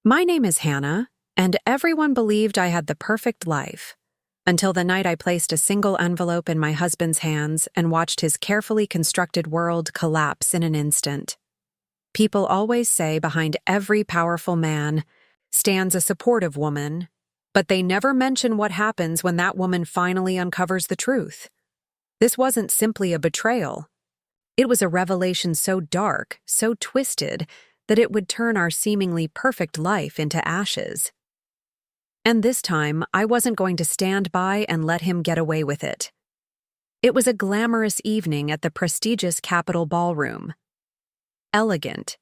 My name is Hannah, and everyone believed I had the perfect life, until the night I placed a single envelope in my husband's hands and watched his carefully constructed world collapse in an instant. People always say behind every powerful man stands a supportive woman, but they never mention what happens when that woman finally uncovers the truth. This wasn't simply a betrayal. It was a revelation so dark, so twisted, that it would turn our seemingly perfect life into ashes. And this time, I wasn't going to stand by and let him get away with it. It was a glamorous evening at the prestigious Capitol Ballroom. Elegant.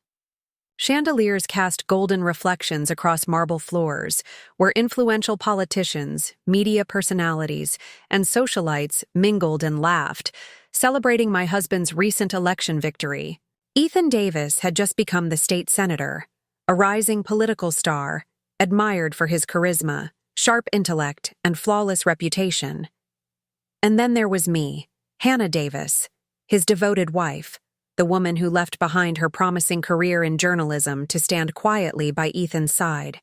Chandeliers cast golden reflections across marble floors, where influential politicians, media personalities, and socialites mingled and laughed, celebrating my husband's recent election victory. Ethan Davis had just become the state senator, a rising political star, admired for his charisma, sharp intellect, and flawless reputation. And then there was me, Hannah Davis, his devoted wife, the woman who left behind her promising career in journalism to stand quietly by Ethan's side.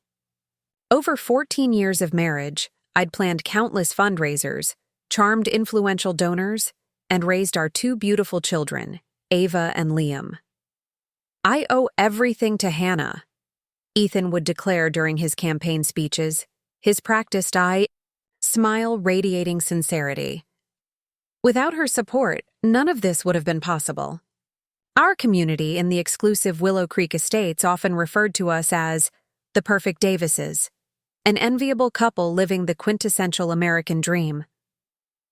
Over 14 years of marriage, I'd planned countless fundraisers, charmed influential donors, and raised our two beautiful children, Ava and Liam. "I owe everything to Hannah," Ethan would declare during his campaign speeches, his practiced smile radiating sincerity. Without her support, none of this would have been possible. Our community in the exclusive Willow Creek Estates often referred to us as the perfect Davises, an enviable couple living the quintessential American dream.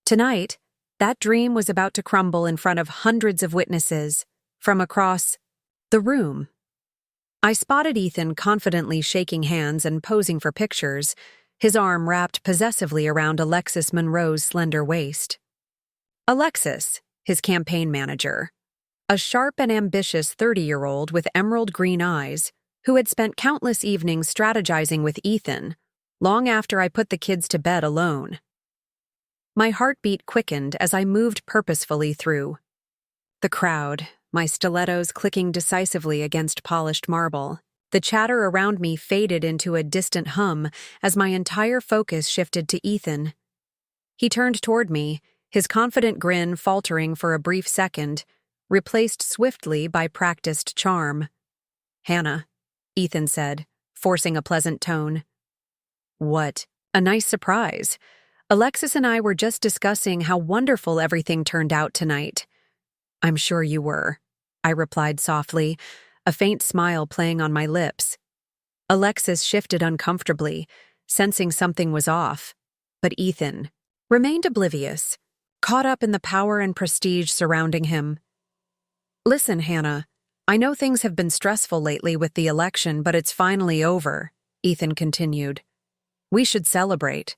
Tonight, that dream was about to crumble in front of hundreds of witnesses from across the room. I spotted Ethan confidently shaking hands and posing for pictures, his arm wrapped possessively around Alexis Monroe's slender waist. Alexis, his campaign manager, a sharp and ambitious 30-year-old with emerald green eyes, who had spent countless evenings strategizing with Ethan, long after I put the kids to bed alone. My heartbeat quickened as I moved purposefully through the crowd, my stilettos clicking decisively against polished marble. The chatter around me faded into a distant hum as my entire focus shifted to Ethan. He turned toward me, his confident grin faltering for a brief second, replaced swiftly by practiced charm. "Hannah," Ethan said, forcing a pleasant tone. "What? A nice surprise. Alexis and I were just discussing how wonderful everything turned out tonight." "I'm sure you were," I replied softly, a faint smile playing on my lips. Alexis shifted uncomfortably, sensing something was off, but Ethan remained oblivious, caught up in the power and prestige surrounding him. "Listen, Hannah, I know things have been stressful lately with the election, but it's finally over," Ethan continued. "We should celebrate."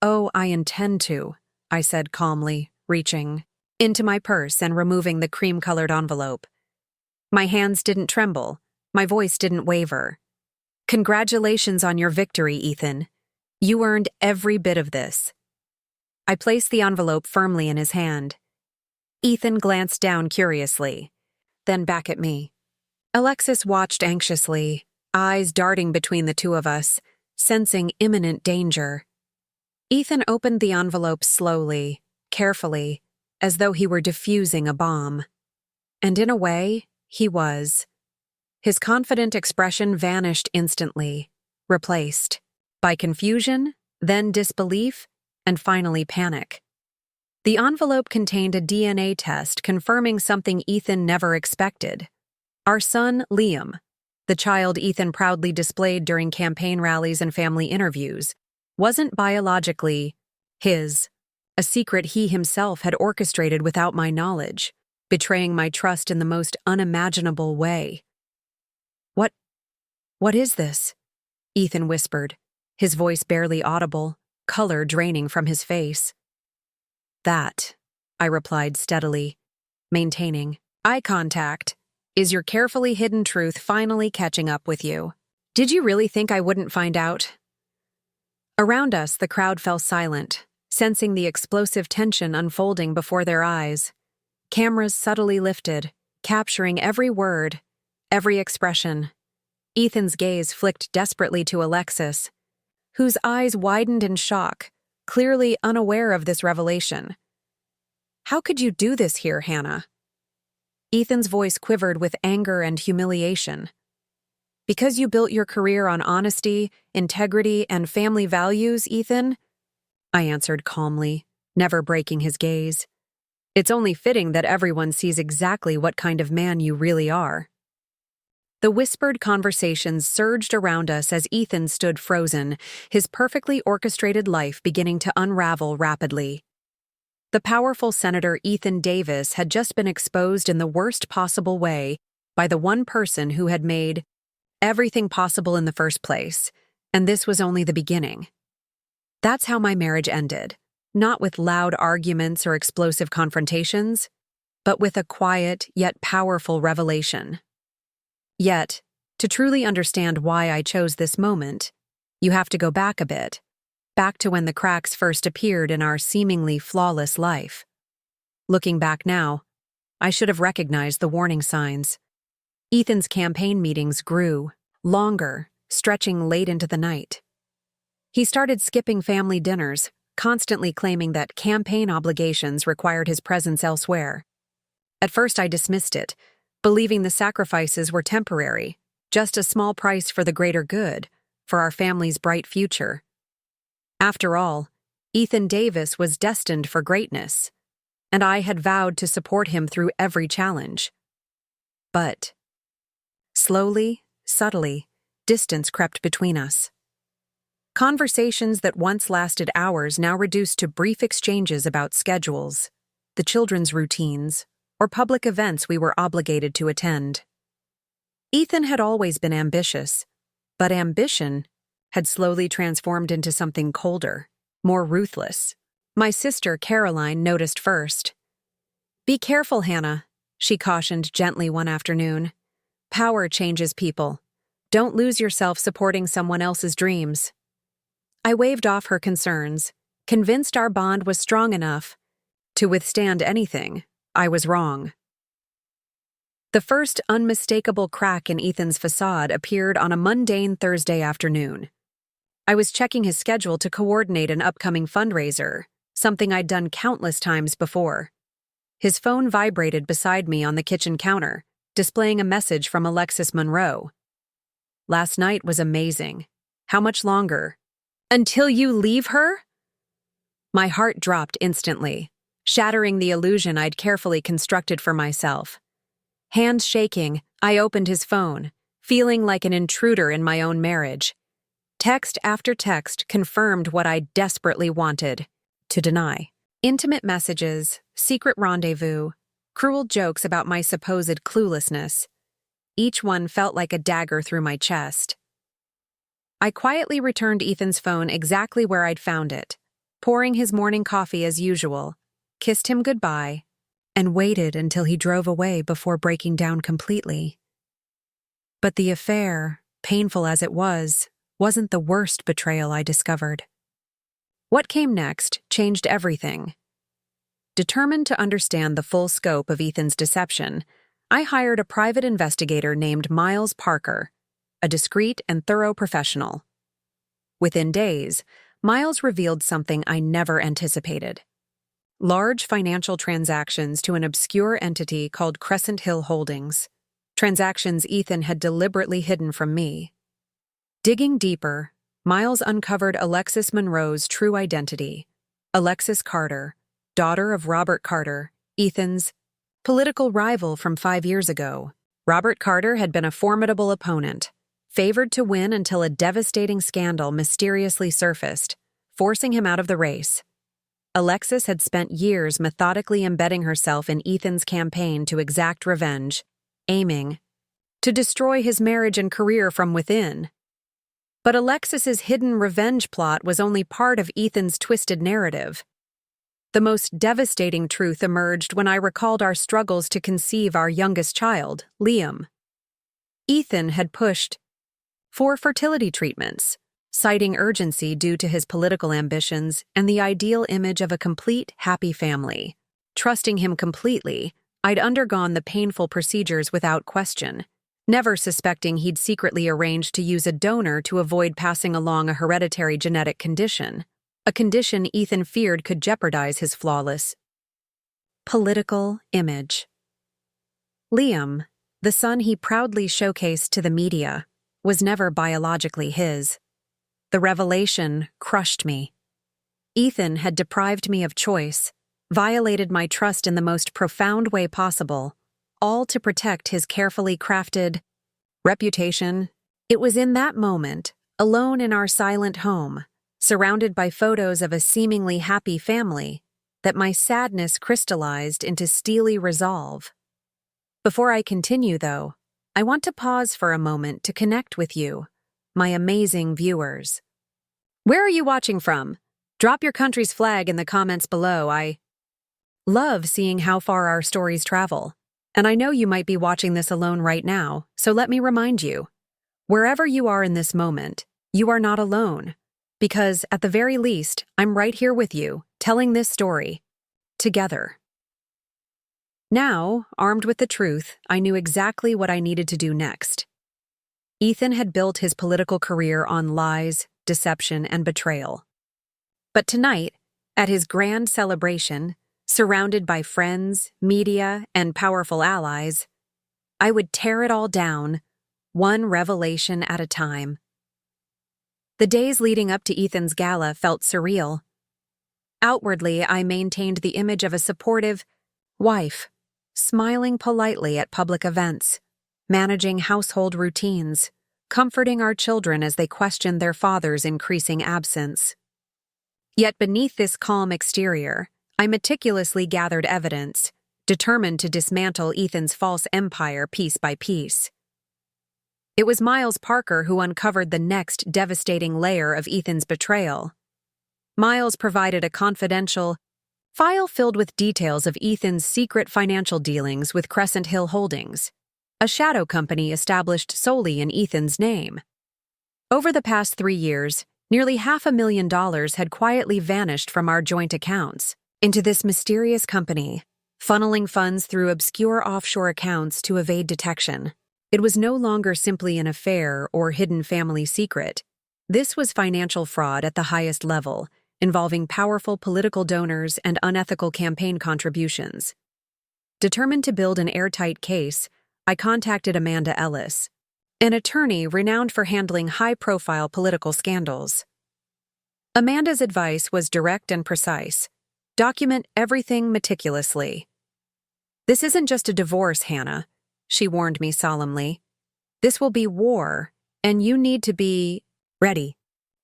"Oh, I intend to," I said calmly, reaching into my purse and removing the cream-colored envelope. My hands didn't tremble, my voice didn't waver. "Congratulations on your victory, Ethan. You earned every bit of this." I placed the envelope firmly in his hand. Ethan glanced down curiously, then back at me. Alexis watched anxiously, eyes darting between the two of us, sensing imminent danger. Ethan opened the envelope slowly, carefully, as though he were defusing a bomb. And in a way, he was. His confident expression vanished instantly, replaced by confusion, then disbelief, and finally panic. The envelope contained a DNA test confirming something Ethan never expected. Our son, Liam, the child Ethan proudly displayed during campaign rallies and family interviews, wasn't biologically his, a secret he himself had orchestrated without my knowledge, betraying my trust in the most unimaginable way. What is this?" Ethan whispered, his voice barely audible, color draining from his face. "That," I replied steadily, maintaining eye contact, "is your carefully hidden truth finally catching up with you. Did you really think I wouldn't find out?" Around us, the crowd fell silent, sensing the explosive tension unfolding before their eyes. Cameras subtly lifted, capturing every word, every expression. Ethan's gaze flicked desperately to Alexis, whose eyes widened in shock, clearly unaware of this revelation. "How could you do this here, Hannah?" Ethan's voice quivered with anger and humiliation. "Because you built your career on honesty, integrity, and family values, Ethan?" I answered calmly, never breaking his gaze. "It's only fitting that everyone sees exactly what kind of man you really are." The whispered conversations surged around us as Ethan stood frozen, his perfectly orchestrated life beginning to unravel rapidly. The powerful Senator Ethan Davis had just been exposed in the worst possible way by the one person who had made everything possible in the first place, and this was only the beginning. That's how my marriage ended, not with loud arguments or explosive confrontations, but with a quiet yet powerful revelation. Yet, to truly understand why I chose this moment, you have to go back a bit, back to when the cracks first appeared in our seemingly flawless life. Looking back now, I should have recognized the warning signs. Ethan's campaign meetings grew, longer, stretching late into the night. He started skipping family dinners, constantly claiming that campaign obligations required his presence elsewhere. At first I dismissed it, believing the sacrifices were temporary, just a small price for the greater good, for our family's bright future. After all, Ethan Davis was destined for greatness, and I had vowed to support him through every challenge. But slowly, subtly, distance crept between us. Conversations that once lasted hours now reduced to brief exchanges about schedules, the children's routines, or public events we were obligated to attend. Ethan had always been ambitious, but ambition had slowly transformed into something colder, more ruthless. My sister, Caroline, noticed first. "Be careful, Hannah," she cautioned gently one afternoon. "Power changes people. Don't lose yourself supporting someone else's dreams." I waved off her concerns, convinced our bond was strong enough to withstand anything. I was wrong. The first unmistakable crack in Ethan's facade appeared on a mundane Thursday afternoon. I was checking his schedule to coordinate an upcoming fundraiser, something I'd done countless times before. His phone vibrated beside me on the kitchen counter, displaying a message from Alexis Monroe. "Last night was amazing. How much longer? Until you leave her?" My heart dropped instantly, shattering the illusion I'd carefully constructed for myself. Hands shaking, I opened his phone, feeling like an intruder in my own marriage. Text after text confirmed what I desperately wanted to deny. Intimate messages, secret rendezvous, cruel jokes about my supposed cluelessness. Each one felt like a dagger through my chest. I quietly returned Ethan's phone exactly where I'd found it, pouring his morning coffee as usual, kissed him goodbye, and waited until he drove away before breaking down completely. But the affair, painful as it wasn't the worst betrayal I discovered. What came next changed everything. Determined to understand the full scope of Ethan's deception, I hired a private investigator named Miles Parker, a discreet and thorough professional. Within days, Miles revealed something I never anticipated. Large financial transactions to an obscure entity called Crescent Hill Holdings, transactions Ethan had deliberately hidden from me. Digging deeper, Miles uncovered Alexis Monroe's true identity. Alexis Carter, daughter of Robert Carter, Ethan's political rival from 5 years ago. Robert Carter had been a formidable opponent, favored to win until a devastating scandal mysteriously surfaced, forcing him out of the race. Alexis had spent years methodically embedding herself in Ethan's campaign to exact revenge, aiming to destroy his marriage and career from within. But Alexis's hidden revenge plot was only part of Ethan's twisted narrative. The most devastating truth emerged when I recalled our struggles to conceive our youngest child, Liam. Ethan had pushed for fertility treatments, citing urgency due to his political ambitions and the ideal image of a complete, happy family. Trusting him completely, I'd undergone the painful procedures without question. never suspecting he'd secretly arranged to use a donor to avoid passing along a hereditary genetic condition, a condition Ethan feared could jeopardize his flawless political image. Liam, the son he proudly showcased to the media, was never biologically his. The revelation crushed me. Ethan had deprived me of choice, violated my trust in the most profound way possible, all to protect his carefully crafted reputation. It was in that moment, alone in our silent home, surrounded by photos of a seemingly happy family, that my sadness crystallized into steely resolve. Before I continue, though, I want to pause for a moment to connect with you, my amazing viewers. Where are you watching from? Drop your country's flag in the comments below. I love seeing how far our stories travel, and I know you might be watching this alone right now, so let me remind you, wherever you are in this moment, you are not alone, because at the very least, I'm right here with you, telling this story together. Now, armed with the truth, I knew exactly what I needed to do next. Ethan had built his political career on lies, deception, and betrayal. But tonight, at his grand celebration, surrounded by friends, media, and powerful allies, I would tear it all down, one revelation at a time. The days leading up to Ethan's gala felt surreal. Outwardly, I maintained the image of a supportive wife, smiling politely at public events, managing household routines, comforting our children as they questioned their father's increasing absence. Yet beneath this calm exterior, I meticulously gathered evidence, determined to dismantle Ethan's false empire piece by piece. It was Miles Parker who uncovered the next devastating layer of Ethan's betrayal. Miles provided a confidential file filled with details of Ethan's secret financial dealings with Crescent Hill Holdings, a shadow company established solely in Ethan's name. Over the past 3 years, nearly $500,000 had quietly vanished from our joint accounts into this mysterious company, funneling funds through obscure offshore accounts to evade detection. It was no longer simply an affair or hidden family secret. This was financial fraud at the highest level, involving powerful political donors and unethical campaign contributions. Determined to build an airtight case, I contacted Amanda Ellis, an attorney renowned for handling high-profile political scandals. Amanda's advice was direct and precise. Document everything meticulously. "This isn't just a divorce, Hannah," she warned me solemnly. "This will be war, and you need to be ready."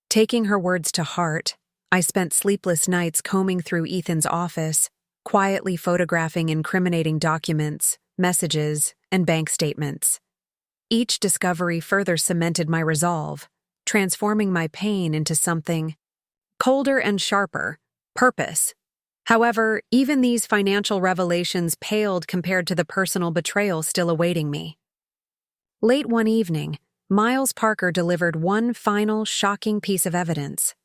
Taking her words to heart, I spent sleepless nights combing through Ethan's office, quietly photographing incriminating documents, messages, and bank statements. Each discovery further cemented my resolve, transforming my pain into something colder and sharper: purpose. However, even these financial revelations paled compared to the personal betrayal still awaiting me. Late one evening, Miles Parker delivered one final shocking piece of evidence.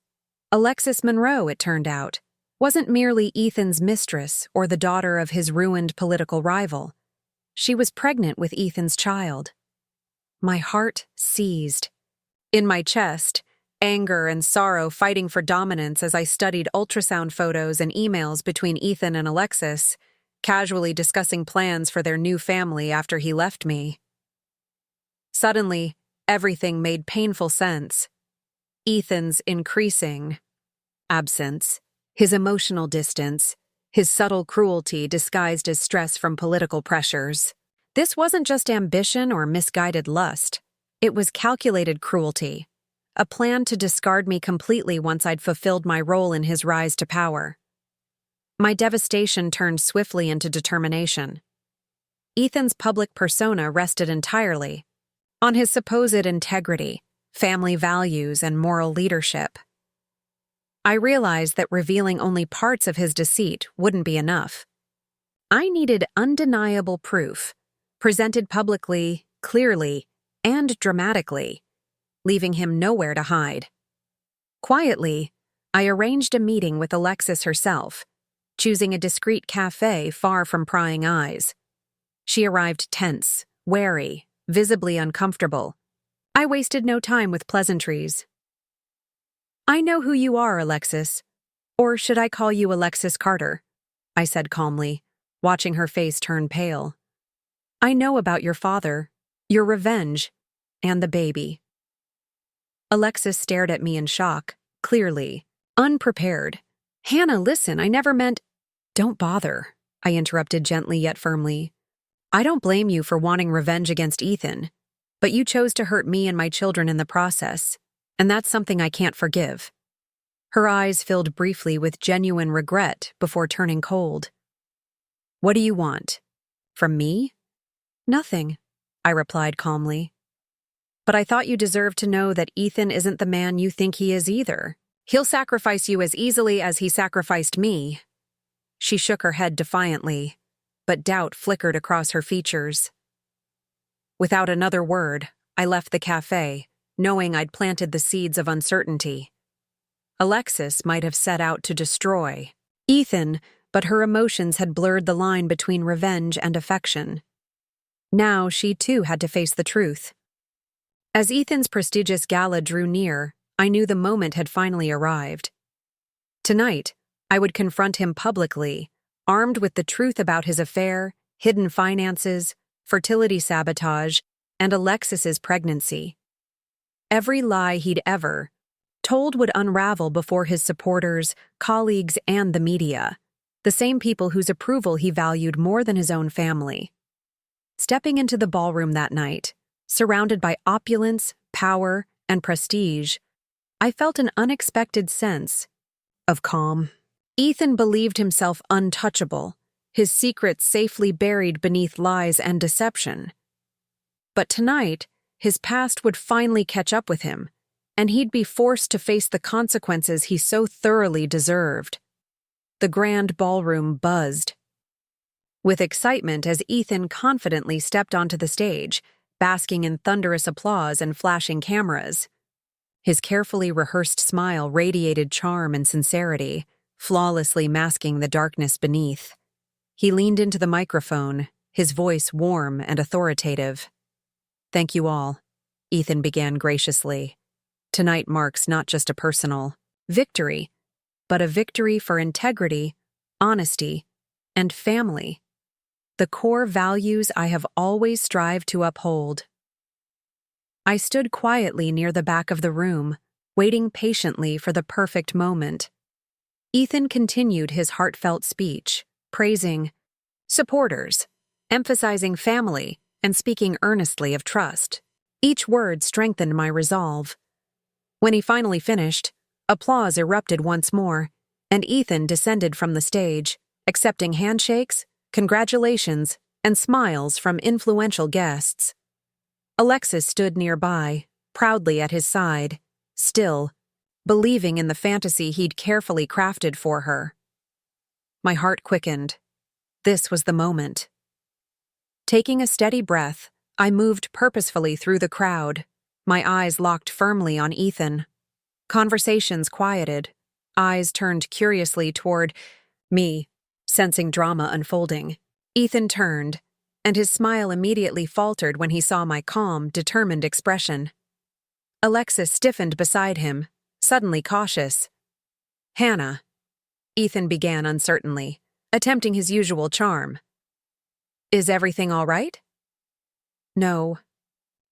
Alexis Monroe, it turned out, wasn't merely Ethan's mistress or the daughter of his ruined political rival. She was pregnant with Ethan's child. My heart seized. In my chest, anger and sorrow fighting for dominance as I studied ultrasound photos and emails between Ethan and Alexis, casually discussing plans for their new family after he left me. Suddenly, everything made painful sense. Ethan's increasing absence, his emotional distance, his subtle cruelty disguised as stress from political pressures. This wasn't just ambition or misguided lust. It was calculated cruelty, a plan to discard me completely once I'd fulfilled my role in his rise to power. My devastation turned swiftly into determination. Ethan's public persona rested entirely on his supposed integrity, family values, and moral leadership. I realized that revealing only parts of his deceit wouldn't be enough. I needed undeniable proof, presented publicly, clearly, and dramatically, leaving him nowhere to hide. Quietly, I arranged a meeting with Alexis herself, choosing a discreet cafe far from prying eyes. She arrived tense, wary, visibly uncomfortable. I wasted no time with pleasantries. "I know who you are, Alexis. Or should I call you Alexis Carter?" I said calmly, watching her face turn pale. "I know about your father, your revenge, and the baby." Alexis stared at me in shock, clearly unprepared. "Hannah, listen, I never meant—" "Don't bother," I interrupted gently yet firmly. "I don't blame you for wanting revenge against Ethan, but you chose to hurt me and my children in the process, and that's something I can't forgive." Her eyes filled briefly with genuine regret before turning cold. "What do you want? From me?" "Nothing," I replied calmly. "But I thought you deserved to know that Ethan isn't the man you think he is either. He'll sacrifice you as easily as he sacrificed me." She shook her head defiantly, but doubt flickered across her features. Without another word, I left the cafe, knowing I'd planted the seeds of uncertainty. Alexis might have set out to destroy Ethan, but her emotions had blurred the line between revenge and affection. Now she too had to face the truth. As Ethan's prestigious gala drew near, I knew the moment had finally arrived. Tonight, I would confront him publicly, armed with the truth about his affair, hidden finances, fertility sabotage, and Alexis's pregnancy. Every lie he'd ever told would unravel before his supporters, colleagues, and the media, the same people whose approval he valued more than his own family. Stepping into the ballroom that night, surrounded by opulence, power, and prestige, I felt an unexpected sense of calm. Ethan believed himself untouchable, his secrets safely buried beneath lies and deception. But tonight, his past would finally catch up with him, and he'd be forced to face the consequences he so thoroughly deserved. The grand ballroom buzzed with excitement as Ethan confidently stepped onto the stage, basking in thunderous applause and flashing cameras. His carefully rehearsed smile radiated charm and sincerity, flawlessly masking the darkness beneath. He leaned into the microphone, his voice warm and authoritative. "Thank you all," Ethan began graciously. "Tonight marks not just a personal victory, but a victory for integrity, honesty, and family. The core values I have always strived to uphold." I stood quietly near the back of the room, waiting patiently for the perfect moment. Ethan continued his heartfelt speech, praising supporters, emphasizing family, and speaking earnestly of trust. Each word strengthened my resolve. When he finally finished, applause erupted once more, and Ethan descended from the stage, accepting handshakes, congratulations, and smiles from influential guests. Alexis stood nearby, proudly at his side, still, believing in the fantasy he'd carefully crafted for her. My heart quickened. This was the moment. Taking a steady breath, I moved purposefully through the crowd, my eyes locked firmly on Ethan. Conversations quieted, eyes turned curiously toward me, sensing drama unfolding. Ethan turned, and his smile immediately faltered when he saw my calm, determined expression. Alexis stiffened beside him, suddenly cautious. "Hannah," Ethan began uncertainly, attempting his usual charm. "Is everything all right?" "No,"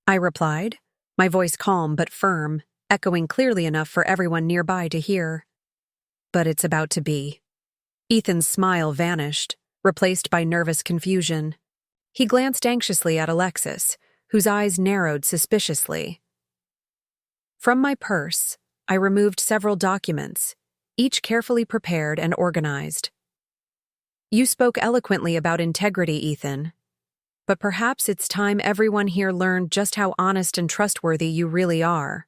I replied, my voice calm but firm, echoing clearly enough for everyone nearby to hear. "But it's about to be." Ethan's smile vanished, replaced by nervous confusion. He glanced anxiously at Alexis, whose eyes narrowed suspiciously. From my purse, I removed several documents, each carefully prepared and organized. "You spoke eloquently about integrity, Ethan. But perhaps it's time everyone here learned just how honest and trustworthy you really are."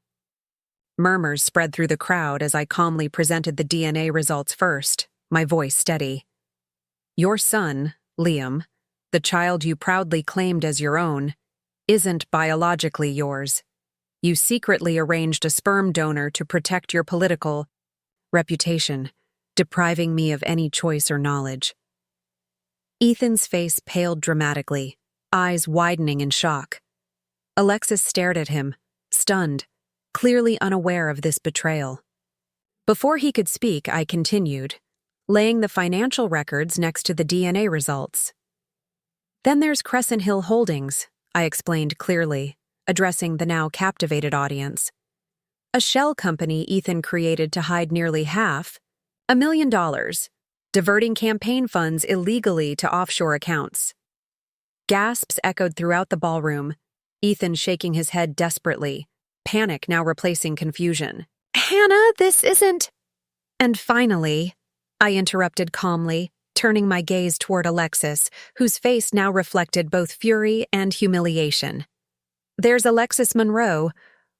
Murmurs spread through the crowd as I calmly presented the DNA results first, my voice steady. "Your son, Liam, the child you proudly claimed as your own, isn't biologically yours. You secretly arranged a sperm donor to protect your political reputation, depriving me of any choice or knowledge." Ethan's face paled dramatically, eyes widening in shock. Alexis stared at him, stunned, clearly unaware of this betrayal. Before he could speak, I continued, laying the financial records next to the DNA results. Then there's Crescent Hill Holdings, I explained clearly, addressing the now captivated audience. A shell company Ethan created to hide nearly half, $1 million, diverting campaign funds illegally to offshore accounts. Gasps echoed throughout the ballroom, Ethan shaking his head desperately, panic now replacing confusion. Hannah, this isn't... And finally, I interrupted calmly, turning my gaze toward Alexis, whose face now reflected both fury and humiliation. There's Alexis Monroe,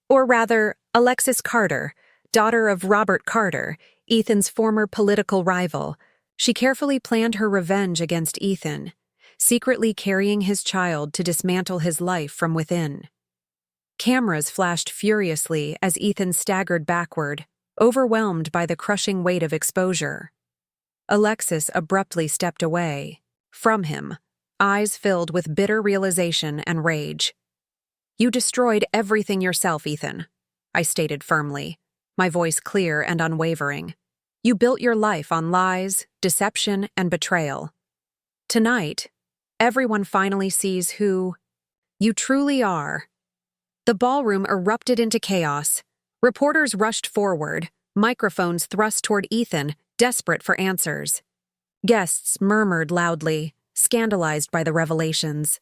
or rather, Alexis Carter, daughter of Robert Carter, Ethan's former political rival. She carefully planned her revenge against Ethan, secretly carrying his child to dismantle his life from within. Cameras flashed furiously as Ethan staggered backward, overwhelmed by the crushing weight of exposure. Alexis abruptly stepped away, from him, eyes filled with bitter realization and rage. You destroyed everything yourself, Ethan, I stated firmly, my voice clear and unwavering. You built your life on lies, deception, and betrayal. Tonight, everyone finally sees who you truly are. The ballroom erupted into chaos. Reporters rushed forward, microphones thrust toward Ethan, desperate for answers. Guests murmured loudly, scandalized by the revelations.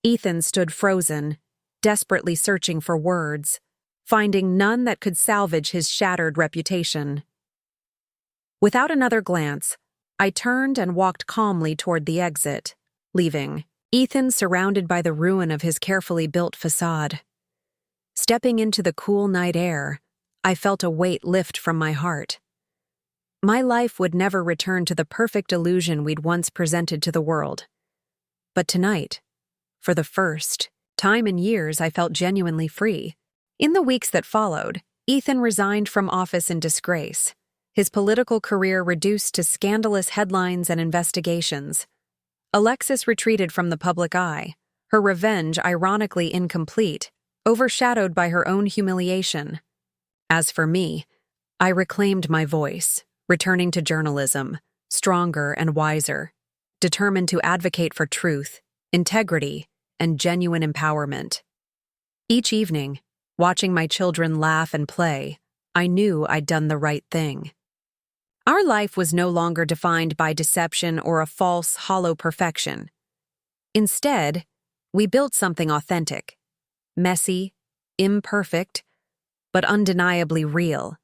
Ethan stood frozen, desperately searching for words, finding none that could salvage his shattered reputation. Without another glance, I turned and walked calmly toward the exit, leaving Ethan surrounded by the ruin of his carefully built facade. Stepping into the cool night air, I felt a weight lift from my heart. My life would never return to the perfect illusion we'd once presented to the world. But tonight, for the first time in years, I felt genuinely free. In the weeks that followed, Ethan resigned from office in disgrace, his political career reduced to scandalous headlines and investigations. Alexis retreated from the public eye, her revenge ironically incomplete, overshadowed by her own humiliation. As for me, I reclaimed my voice, returning to journalism, stronger and wiser, determined to advocate for truth, integrity, and genuine empowerment. Each evening, watching my children laugh and play, I knew I'd done the right thing. Our life was no longer defined by deception or a false, hollow perfection. Instead, we built something authentic, messy, imperfect, but undeniably real.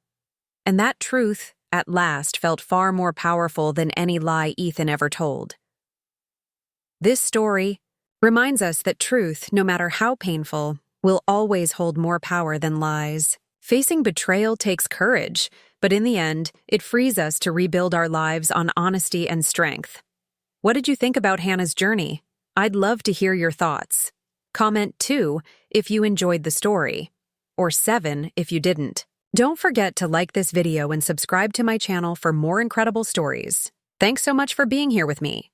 And that truth, at last, felt far more powerful than any lie Ethan ever told. This story reminds us that truth, no matter how painful, will always hold more power than lies. Facing betrayal takes courage, but in the end, it frees us to rebuild our lives on honesty and strength. What did you think about Hannah's journey? I'd love to hear your thoughts. Comment 2 if you enjoyed the story, or 7 if you didn't. Don't forget to like this video and subscribe to my channel for more incredible stories. Thanks so much for being here with me.